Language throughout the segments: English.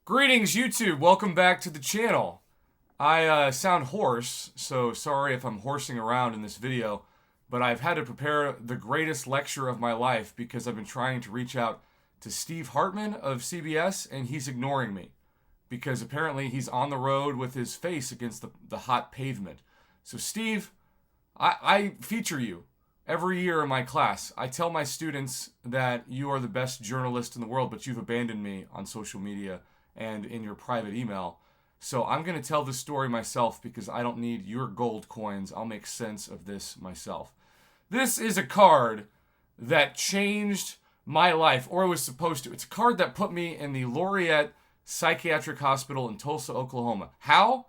Greetings, YouTube. Welcome back to the channel. I sound hoarse, so sorry if I'm horsing around in this video, but I've had to prepare the greatest lecture of my life because I've been trying to reach out to Steve Hartman of CBS, and he's ignoring me because apparently he's on the road with his face against the hot pavement. So Steve, I feature you every year in my class. I tell my students that you are the best journalist in the world, but you've abandoned me on social media and in your private email. So I'm going to tell this story myself because I don't need your gold coins. I'll make sense of this myself. This is a card that changed my life, or it was supposed to. It's a card that put me in the Laureate Psychiatric Hospital in Tulsa, Oklahoma. How?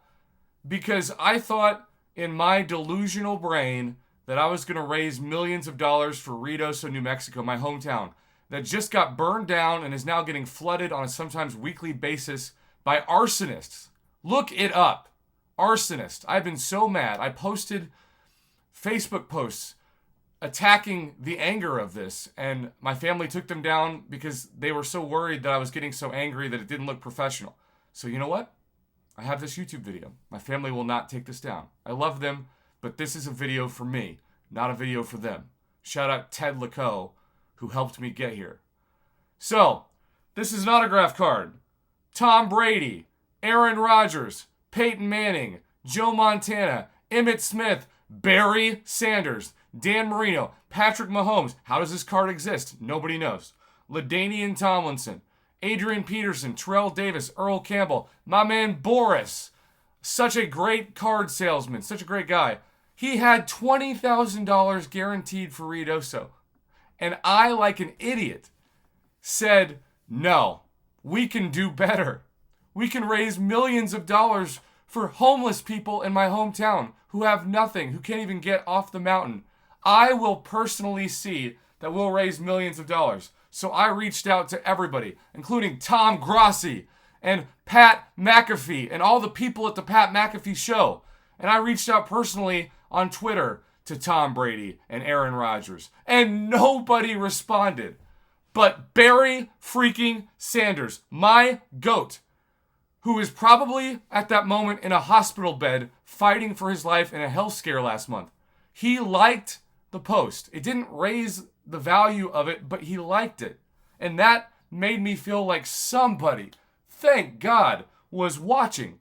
Because I thought in my delusional brain that I was going to raise millions of dollars for Ruidoso, New Mexico, my hometown, that just got burned down and is now getting flooded on a sometimes weekly basis by arsonists. Look it up. Arsonist. I've been so mad. I posted Facebook posts attacking the anger of this, and my family took them down because they were so worried that I was getting so angry that it didn't look professional. So you know what? I have this YouTube video. My family will not take this down. I love them, but this is a video for me, not a video for them. Shout out Ted Laco, who helped me get here. So, this is an autograph card. Tom Brady, Aaron Rodgers, Peyton Manning, Joe Montana, Emmitt Smith, Barry Sanders, Dan Marino, Patrick Mahomes. How does this card exist? Nobody knows. LaDainian Tomlinson, Adrian Peterson, Terrell Davis, Earl Campbell, my man Boris. Such a great card salesman, such a great guy. He had $20,000 guaranteed for Ruidoso. And I, like an idiot, said, no, we can do better. We can raise millions of dollars for homeless people in my hometown who have nothing, who can't even get off the mountain. I will personally see that we'll raise millions of dollars. So I reached out to everybody, including Tom Grossi and Pat McAfee and all the people at the Pat McAfee show. And I reached out personally on Twitter to Tom Brady and Aaron Rodgers, and nobody responded. But Barry freaking Sanders, my GOAT, who is probably at that moment in a hospital bed fighting for his life in a health scare last month, he liked the post. It didn't raise the value of it, but he liked it. And that made me feel like somebody, thank God, was watching.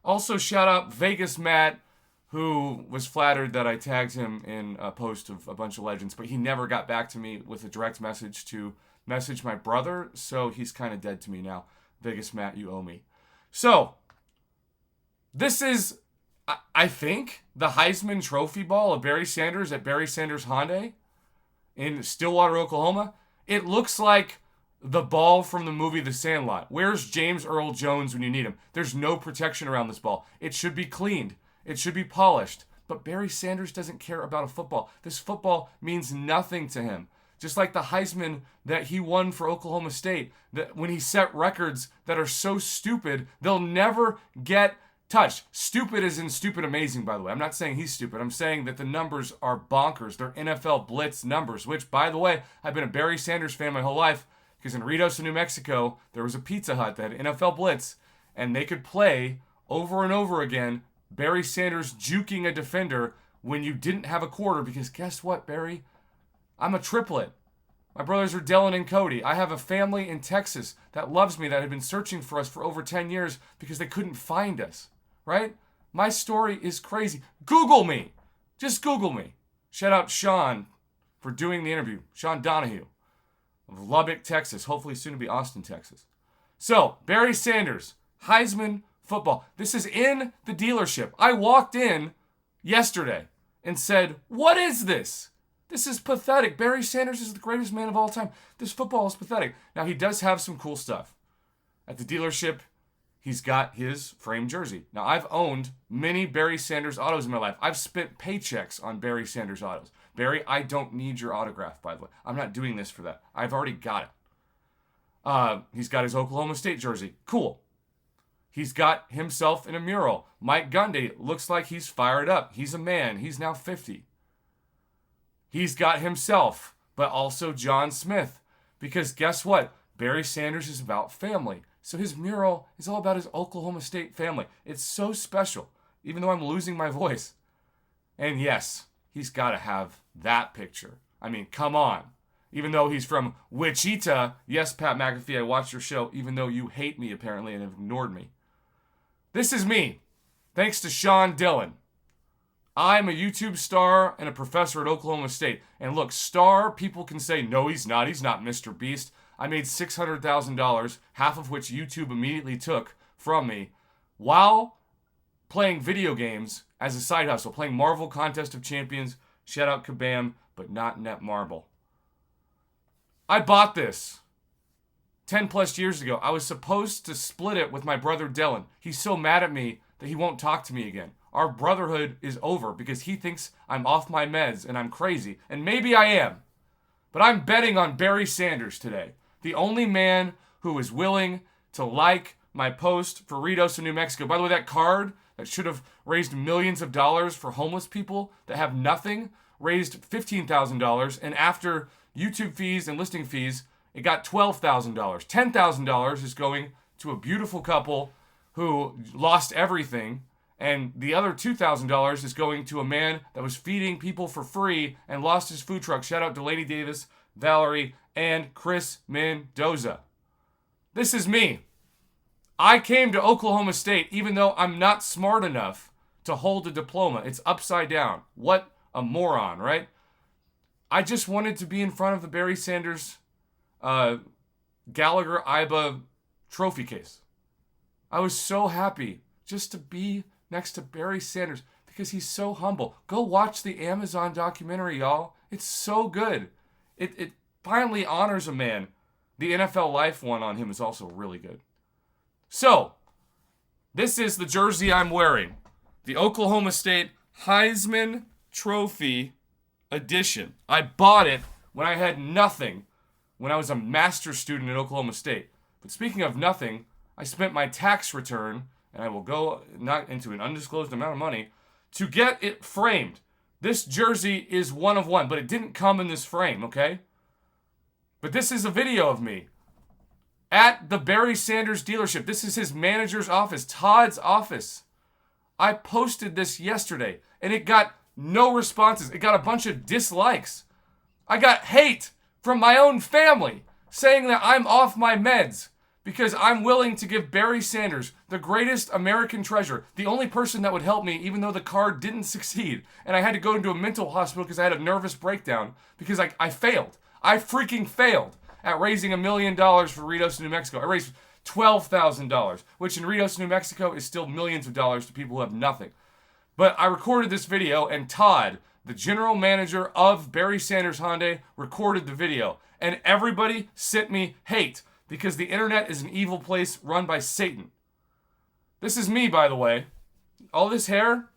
Also, shout out Vegas Matt, who was flattered that I tagged him in a post of a bunch of legends, but he never got back to me with a direct message to message my brother, so he's kind of dead to me now. Vegas Matt, you owe me. So, this is, I think, the Heisman Trophy ball of Barry Sanders at Barry Sanders Hyundai in Stillwater, Oklahoma. It looks like the ball from the movie The Sandlot. Where's James Earl Jones when you need him? There's no protection around this ball. It should be cleaned. It should be polished. But Barry Sanders doesn't care about a football. This football means nothing to him. Just like the Heisman that he won for Oklahoma State, that when he set records that are so stupid, they'll never get touched. Stupid is in stupid amazing, by the way. I'm not saying he's stupid. I'm saying that the numbers are bonkers. They're NFL blitz numbers, which, by the way, I've been a Barry Sanders fan my whole life because in Ruidoso, New Mexico, there was a Pizza Hut that had NFL blitz, and they could play over and over again Barry Sanders juking a defender when you didn't have a quarter, because guess what, Barry? I'm a triplet. My brothers are Dylan and Cody. I have a family in Texas that loves me, that had been searching for us for over 10 years because they couldn't find us, right? My story is crazy. Google me. Just Google me. Shout out Sean for doing the interview. Sean Donahue of Lubbock, Texas. Hopefully soon to be Austin, Texas. So, Barry Sanders, Heisman football. This is in the dealership. I walked in yesterday and said, what is this? This is pathetic. Barry Sanders is the greatest man of all time. This football is pathetic. Now, he does have some cool stuff. At the dealership, he's got his framed jersey. Now, I've owned many Barry Sanders autos in my life. I've spent paychecks on Barry Sanders autos. Barry, I don't need your autograph, by the way. I'm not doing this for that. I've already got it. He's got his Oklahoma State jersey. Cool. He's got himself in a mural. Mike Gundy looks like he's fired up. He's a man. He's now 50. He's got himself, but also John Smith. Because guess what? Barry Sanders is about family. So his mural is all about his Oklahoma State family. It's so special, even though I'm losing my voice. And yes, he's got to have that picture. I mean, come on. Even though he's from Wichita, yes, Pat McAfee, I watched your show, even though you hate me apparently and have ignored me. This is me, thanks to Sean Dillon. I'm a YouTube star and a professor at Oklahoma State. And look, star, people can say, no, he's not Mr. Beast. I made $600,000, half of which YouTube immediately took from me, while playing video games as a side hustle, playing Marvel Contest of Champions, shout out Kabam, but not Netmarble. I bought this 10 plus years ago. I was supposed to split it with my brother Dylan. He's so mad at me that he won't talk to me again. Our brotherhood is over because he thinks I'm off my meds and I'm crazy. And maybe I am. But I'm betting on Barry Sanders today. The only man who is willing to like my post for Ritos in New Mexico. By the way, that card that should have raised millions of dollars for homeless people that have nothing raised $15,000. And after YouTube fees and listing fees, it got $12,000. $10,000 is going to a beautiful couple who lost everything. And the other $2,000 is going to a man that was feeding people for free and lost his food truck. Shout out Delaney Davis, Valerie, and Chris Mendoza. This is me. I came to Oklahoma State even though I'm not smart enough to hold a diploma. It's upside down. What a moron, right? I just wanted to be in front of the Barry Sanders Gallagher-Iba trophy case. I was so happy just to be next to Barry Sanders because he's so humble. Go watch the Amazon documentary, y'all. It's so good. It finally honors a man. The NFL Life one on him is also really good. So, this is the jersey I'm wearing. The Oklahoma State Heisman Trophy edition. I bought it when I had nothing when I was a master's student at Oklahoma State. But speaking of nothing, I spent my tax return, and I will go not into an undisclosed amount of money, to get it framed. This jersey is one of one, but it didn't come in this frame, okay? But this is a video of me at the Barry Sanders dealership. This is his manager's office, Todd's office. I posted this yesterday, and it got no responses. It got a bunch of dislikes. I got hate from my own family saying that I'm off my meds because I'm willing to give Barry Sanders, the greatest American treasure, the only person that would help me even though the card didn't succeed. And I had to go into a mental hospital because I had a nervous breakdown because I failed. I freaking failed at raising $1 million for Ritos, New Mexico. I raised $12,000, which in Ritos, New Mexico is still millions of dollars to people who have nothing. But I recorded this video, and Todd, the general manager of Barry Sanders Hyundai, recorded the video. And everybody sent me hate because the internet is an evil place run by Satan. This is me, by the way. All this hair,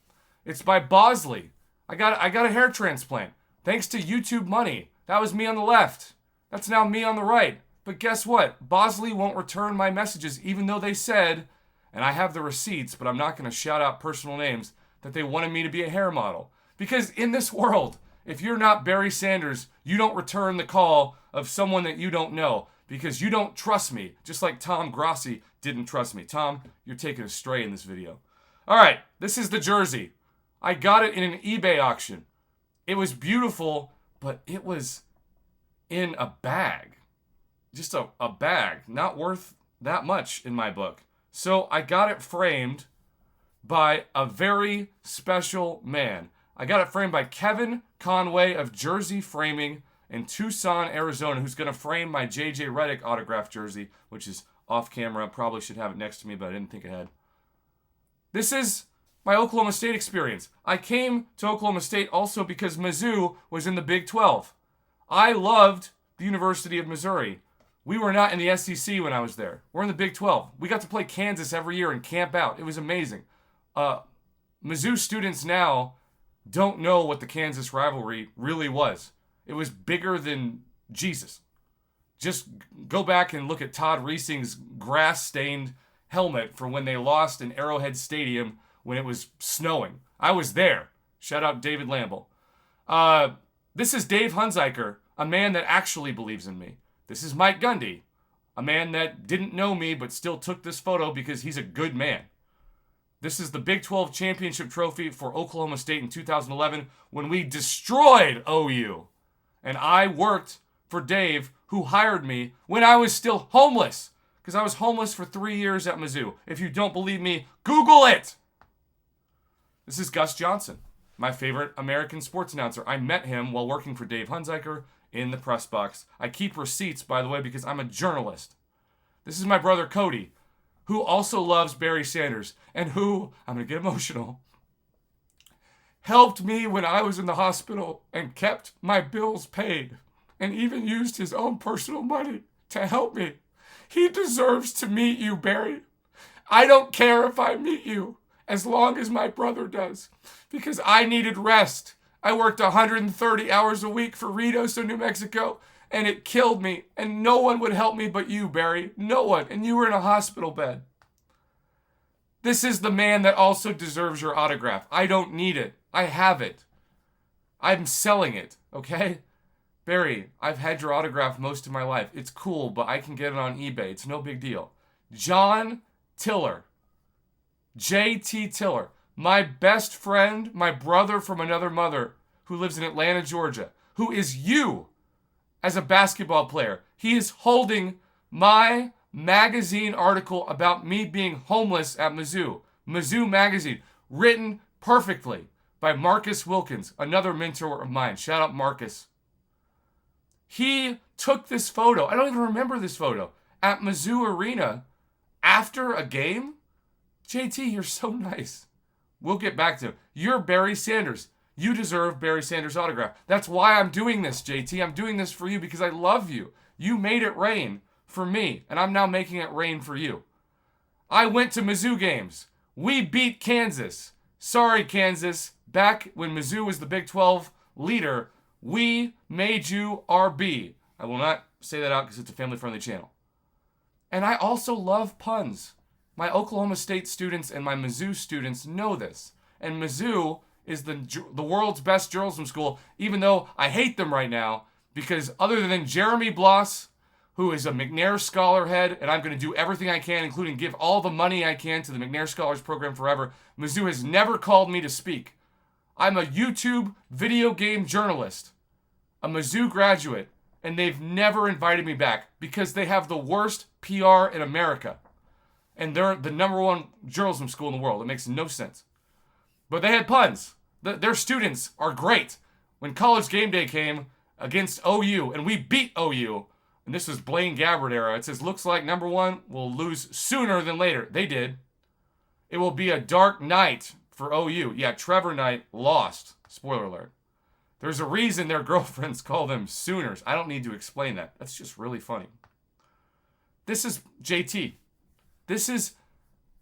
it's by Bosley. I got a hair transplant. Thanks to YouTube money. That was me on the left. That's now me on the right. But guess what? Bosley won't return my messages, even though they said, and I have the receipts, but I'm not going to shout out personal names, that they wanted me to be a hair model. Because in this world, if you're not Barry Sanders, you don't return the call of someone that you don't know because you don't trust me, just like Tom Grossi didn't trust me. Tom, you're taken astray in this video. All right, this is the jersey. I got it in an eBay auction. It was beautiful, but it was in a bag. Just a bag, not worth that much in my book. So I got it framed by a very special man. I got it framed by Kevin Conway of Jersey Framing in Tucson, Arizona, who's going to frame my J.J. Redick autographed jersey, which is off camera. Probably should have it next to me, but I didn't think ahead. This is my Oklahoma State experience. I came to Oklahoma State also because Mizzou was in the Big 12. I loved the University of Missouri. We were not in the SEC when I was there. We're in the Big 12. We got to play Kansas every year and camp out. It was amazing. Mizzou students now don't know what the Kansas rivalry really was. It was bigger than Jesus. Just go back and look at Todd Reesing's grass-stained helmet for when they lost in Arrowhead Stadium when it was snowing. I was there. Shout out David Lamble. This is Dave Hunziker, a man that actually believes in me. This is Mike Gundy, A man that didn't know me but still took this photo because he's a good man. This is the Big 12 championship trophy for Oklahoma State in 2011 when we destroyed OU. And I worked for Dave, who hired me when I was still homeless. Because I was homeless for 3 years at Mizzou. If you don't believe me, Google it. This is Gus Johnson, my favorite American sports announcer. I met him while working for Dave Hunziker in the press box. I keep receipts, by the way, because I'm a journalist. This is my brother Cody, who also loves Barry Sanders, and who, I'm going to get emotional, helped me when I was in the hospital and kept my bills paid, and even used his own personal money to help me. He deserves to meet you, Barry. I don't care if I meet you, as long as my brother does, because I needed rest. I worked 130 hours a week for Reynosa, New Mexico, and it killed me, and no one would help me but you, Barry. No one, and you were in a hospital bed. This is the man that also deserves your autograph. I don't need it. I have it. I'm selling it, okay? Barry, I've had your autograph most of my life. It's cool, but I can get it on eBay. It's no big deal. John Tiller. JT Tiller. My best friend, my brother from another mother, who lives in Atlanta, Georgia, who is you as a basketball player. He is holding my magazine article about me being homeless at Mizzou. Mizzou magazine, written perfectly by Marcus Wilkins, another mentor of mine. Shout out Marcus. He took this photo, I don't even remember this photo, at Mizzou Arena after a game. JT, you're so nice. We'll get back to him. You're Barry Sanders. You deserve Barry Sanders' autograph. That's why I'm doing this, JT. I'm doing this for you because I love you. You made it rain for me, and I'm now making it rain for you. I went to Mizzou games. We beat Kansas. Sorry, Kansas. Back when Mizzou was the Big 12 leader, we made you RB. I will not say that out because it's a family-friendly channel. And I also love puns. My Oklahoma State students and my Mizzou students know this. And Mizzou is the world's best journalism school, even though I hate them right now, because other than Jeremy Bloss, who is a McNair Scholar head, and I'm going to do everything I can, including give all the money I can to the McNair Scholars Program forever, Mizzou has never called me to speak. I'm a YouTube video game journalist, a Mizzou graduate, and they've never invited me back because they have the worst PR in America. And they're the #1 journalism school in the world. It makes no sense. But they had puns. Their students are great. When College Game Day came against OU, and we beat OU, and this was Blaine Gabbert era, it says, looks like #1 will lose sooner than later. They did. It will be a dark night for OU. Yeah, Trevor Knight lost. Spoiler alert. There's a reason their girlfriends call them Sooners. I don't need to explain that. That's just really funny. This is JT. This is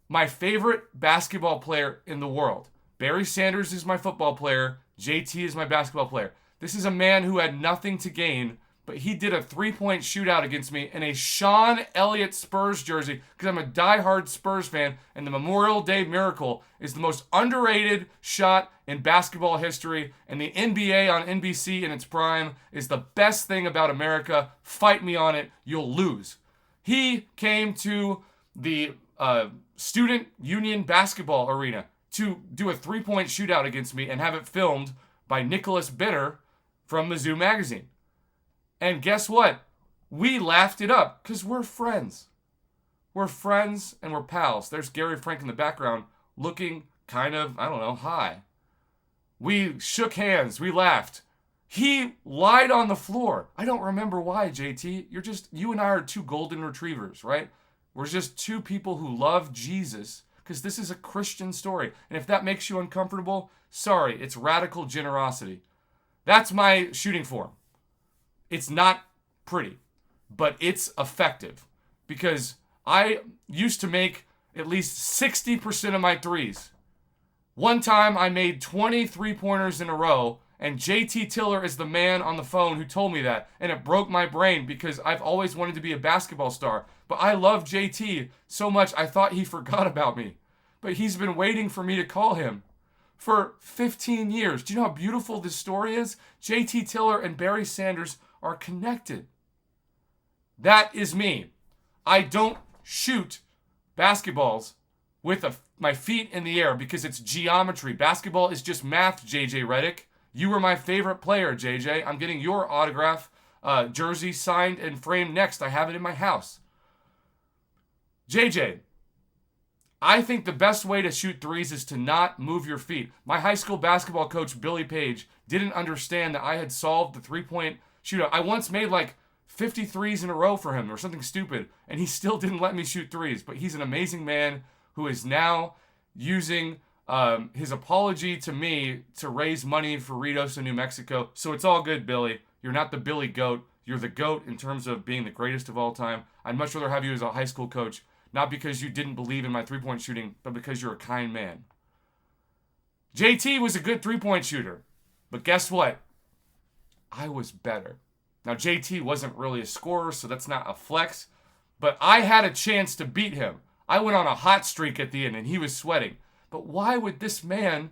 my favorite basketball player in the world. Barry Sanders is my football player. JT is my basketball player. This is a man who had nothing to gain, but he did a 3-point shootout against me in a Sean Elliott Spurs jersey because I'm a diehard Spurs fan, and the Memorial Day Miracle is the most underrated shot in basketball history, and the NBA on NBC in its prime is the best thing about America. Fight me on it. You'll lose. He came to the student union basketball arena to do a 3-point shootout against me and have it filmed by Nicholas Bitter from Mizzou magazine. And guess what? We laughed it up because we're friends. We're friends and we're pals. There's Gary Frank in the background looking kind of, I don't know, high. We shook hands. We laughed. He lied on the floor. I don't remember why, JT. You and I are two golden retrievers, right? We're just two people who love Jesus because this is a Christian story. And if that makes you uncomfortable, sorry, it's radical generosity. That's my shooting form. It's not pretty, but it's effective because I used to make at least 60% of my threes. One time I made 20 3-pointers in a row, and JT Tiller is the man on the phone who told me that, and it broke my brain because I've always wanted to be a basketball star. But I love JT so much I thought he forgot about me. But he's been waiting for me to call him for 15 years. Do you know how beautiful this story is? JT Tiller and Barry Sanders are connected. That is me. I don't shoot basketballs with my feet in the air because it's geometry. Basketball is just math, JJ Redick. You were my favorite player, JJ. I'm getting your autograph jersey signed and framed next. I have it in my house. JJ, I think the best way to shoot threes is to not move your feet. My high school basketball coach, Billy Page, didn't understand that I had solved the three-point shootout. I once made like 50 threes in a row for him or something stupid, and he still didn't let me shoot threes. But he's an amazing man who is now using his apology to me to raise money for Reynosa, New Mexico. So it's all good, Billy. You're not the Billy Goat. You're the GOAT in terms of being the greatest of all time. I'd much rather have you as a high school coach, not because you didn't believe in my three-point shooting, but because you're a kind man. JT was a good three-point shooter, but guess what? I was better. Now, JT wasn't really a scorer, so that's not a flex, but I had a chance to beat him. I went on a hot streak at the end, and he was sweating. But why would this man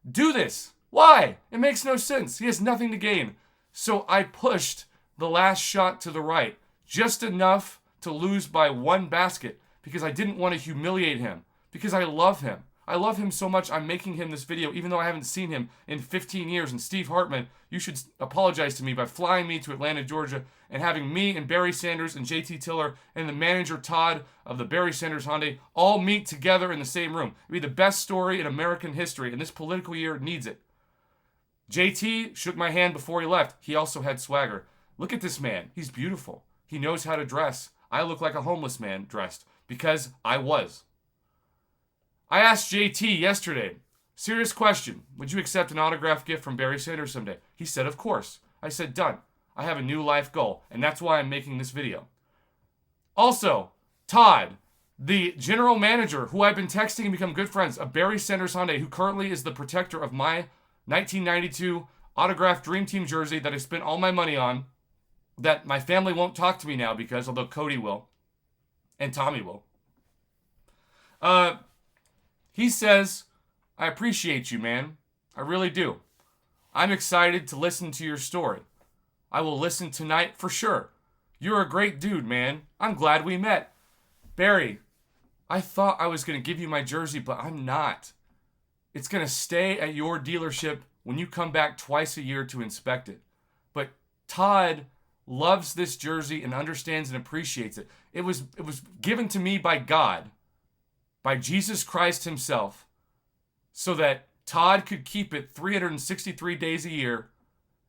do this? Why? It makes no sense. He has nothing to gain. So I pushed the last shot to the right, just enough to lose by one basket, because I didn't want to humiliate him, because I love him. I love him so much, I'm making him this video, even though I haven't seen him in 15 years. And Steve Hartman, you should apologize to me by flying me to Atlanta, Georgia, and having me and Barry Sanders and JT Tiller and the manager Todd of the Barry Sanders Hyundai all meet together in the same room. It'd be the best story in American history, and this political year needs it. JT shook my hand before he left. He also had swagger. Look at this man. He's beautiful. He knows how to dress. I look like a homeless man dressed, because I was. I asked JT yesterday, serious question, would you accept an autograph gift from Barry Sanders someday? He said, of course. I said, done. I have a new life goal, and that's why I'm making this video. Also, Todd, the general manager who I've been texting and become good friends of Barry Sanders Hyundai, who currently is the protector of my 1992 autographed Dream Team jersey that I spent all my money on, that my family won't talk to me now because, although Cody will, and Tommy will. He says, I appreciate you, man. I really do. I'm excited to listen to your story. I will listen tonight for sure. You're a great dude, man. I'm glad we met. Barry, I thought I was going to give you my jersey, but I'm not. It's going to stay at your dealership when you come back twice a year to inspect it. But Todd loves this jersey and understands and appreciates it. It was given to me by God, by Jesus Christ himself, so that Todd could keep it 363 days a year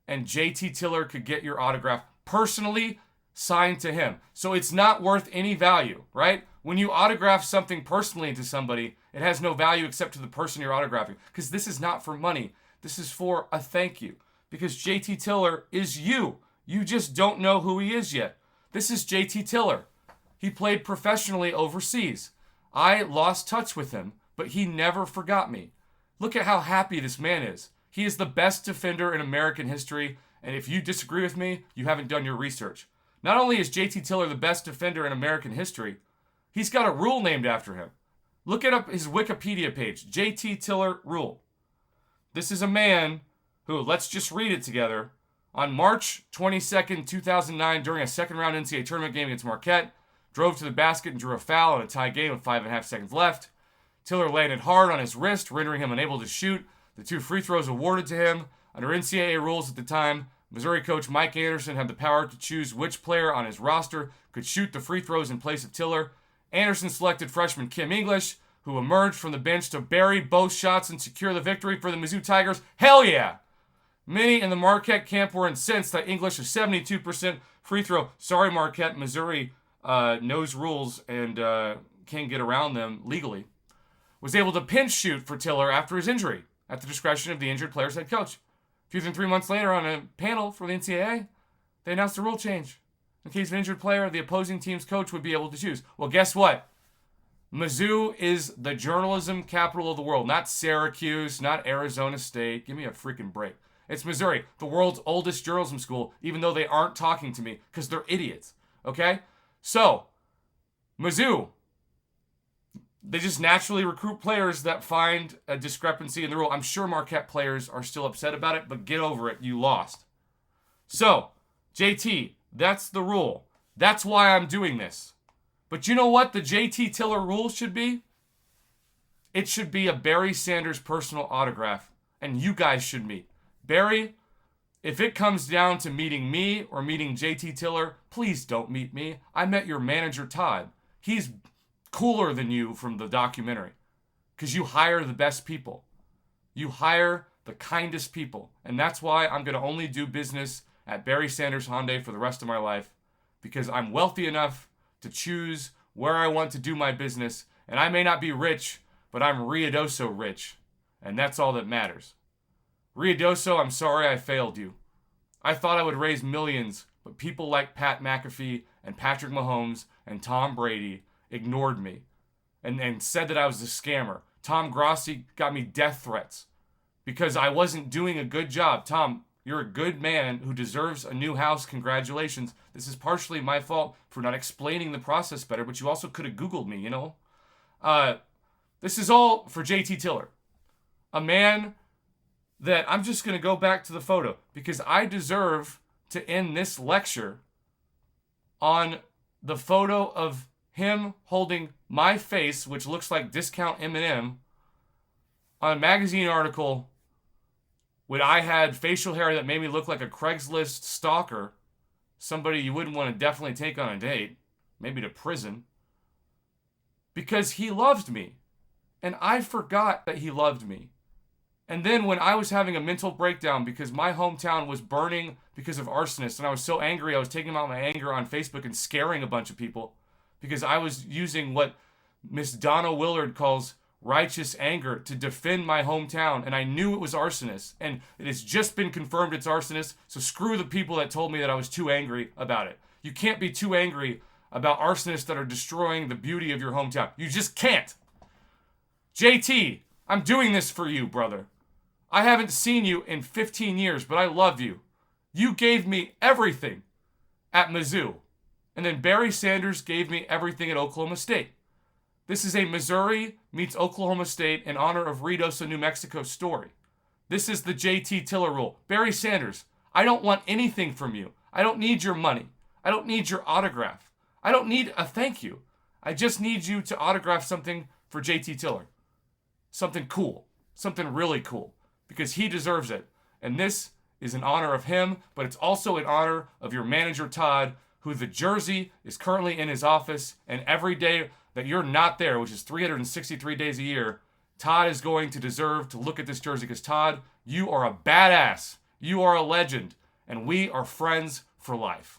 and JT Tiller could get your autograph personally signed to him. So it's not worth any value, right? When you autograph something personally to somebody, it has no value except to the person you're autographing, because this is not for money. This is for a thank you, because JT Tiller is you. You just don't know who he is yet. This is JT Tiller. He played professionally overseas. I lost touch with him, but he never forgot me. Look at how happy this man is. He is the best defender in American history, and if you disagree with me, you haven't done your research. Not only is JT Tiller the best defender in American history, he's got a rule named after him. Look at up his Wikipedia page, JT Tiller rule. This is a man who, let's just read it together. On March 22nd, 2009, during a second-round NCAA tournament game against Marquette, drove to the basket and drew a foul in a tie game with 5.5 seconds left. Tiller landed hard on his wrist, rendering him unable to shoot. The 2 free throws awarded to him. Under NCAA rules at the time, Missouri coach Mike Anderson had the power to choose which player on his roster could shoot the free throws in place of Tiller. Anderson selected freshman Kim English, who emerged from the bench to bury both shots and secure the victory for the Mizzou Tigers. Hell yeah! Many in the Marquette camp were incensed that English is 72% free throw. Sorry, Marquette, Missouri knows rules and can get around them legally. Was able to pinch shoot for Tiller after his injury, at the discretion of the injured player's head coach. Fewer than 3 months later, on a panel for the NCAA, they announced a rule change. In case of an injured player, the opposing team's coach would be able to choose. Well, guess what? Mizzou is the journalism capital of the world. Not Syracuse, not Arizona State. Give me a freaking break. It's Missouri, the world's oldest journalism school, even though they aren't talking to me because they're idiots. Okay? So, Mizzou, they just naturally recruit players that find a discrepancy in the rule. I'm sure Marquette players are still upset about it, but get over it. You lost. So, JT, that's the rule. That's why I'm doing this. But you know what the JT Tiller rule should be? It should be a Barry Sanders personal autograph, and you guys should meet. Barry, if it comes down to meeting me or meeting JT Tiller, please don't meet me. I met your manager, Todd. He's cooler than you from the documentary because you hire the best people. You hire the kindest people. And that's why I'm going to only do business at Barry Sanders Hyundai for the rest of my life, because I'm wealthy enough to choose where I want to do my business. And I may not be rich, but I'm Ruidoso rich. And that's all that matters. Ruidoso, I'm sorry I failed you. I thought I would raise millions, but people like Pat McAfee and Patrick Mahomes and Tom Brady ignored me and said that I was a scammer. Tom Grossi got me death threats because I wasn't doing a good job. Tom, you're a good man who deserves a new house. Congratulations. This is partially my fault for not explaining the process better, but you also could have Googled me, you know? This is all for JT Tiller, a man that I'm just going to go back to the photo because I deserve to end this lecture on the photo of him holding my face, which looks like discount M&M, on a magazine article when I had facial hair that made me look like a Craigslist stalker, somebody you wouldn't want to definitely take on a date, maybe to prison, because he loved me. And I forgot that he loved me. And then when I was having a mental breakdown because my hometown was burning because of arsonists, and I was so angry, I was taking out my anger on Facebook and scaring a bunch of people because I was using what Miss Donna Willard calls righteous anger to defend my hometown, and I knew it was arsonists, and it has just been confirmed it's arsonists, so screw the people that told me that I was too angry about it. You can't be too angry about arsonists that are destroying the beauty of your hometown. You just can't. JT, I'm doing this for you, brother. I haven't seen you in 15 years, but I love you. You gave me everything at Mizzou. And then Barry Sanders gave me everything at Oklahoma State. This is a Missouri meets Oklahoma State in honor of Ruidoso, New Mexico story. This is the JT Tiller rule. Barry Sanders, I don't want anything from you. I don't need your money. I don't need your autograph. I don't need a thank you. I just need you to autograph something for JT Tiller. Something cool. Something really cool. Because he deserves it. And this is in honor of him, but it's also in honor of your manager, Todd, who the jersey is currently in his office, and every day that you're not there, which is 363 days a year, Todd is going to deserve to look at this jersey because, Todd, you are a badass. You are a legend, and we are friends for life.